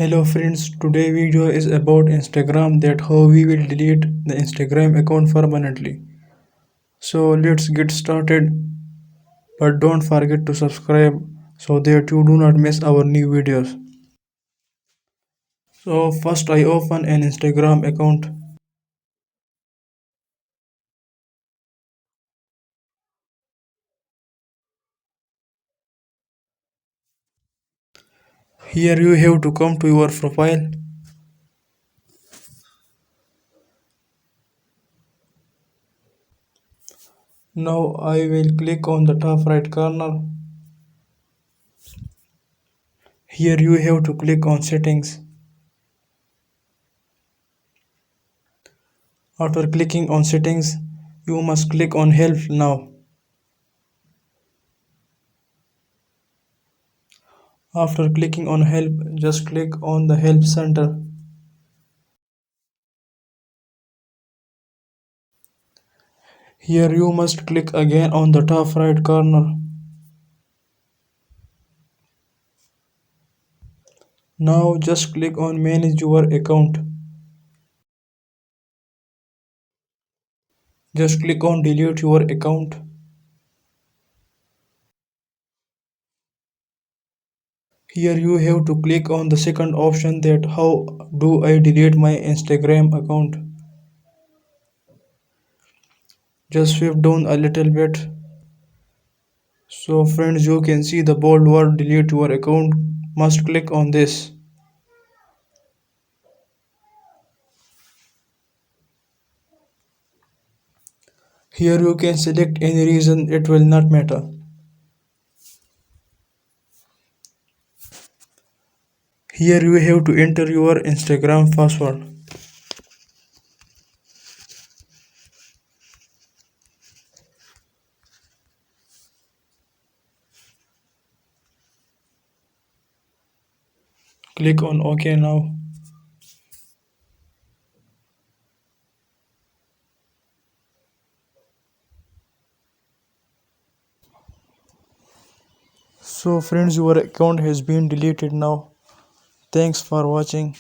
Hello friends, today video is about Instagram, that how we will delete the Instagram account permanently. So let's get started, but don't forget to subscribe so that you do not miss our new videos. So first I open an Instagram account. Here you have to come to your profile. Now I will click on the top right corner. Here you have to click on settings. After clicking on settings, you must click on help now. After clicking on help, just click on the help center. Here you must click again on the top right corner. Now just click on manage your account. Just click on delete your account. Here you have to click on the second option, that how do I delete my Instagram account. Just swipe down a little bit. So friends, you can see the bold word delete your account. Must click on this. Here you can select any reason, it will not matter. Here you have to enter your Instagram password. Click on OK now. So friends, your account has been deleted now. Thanks for watching.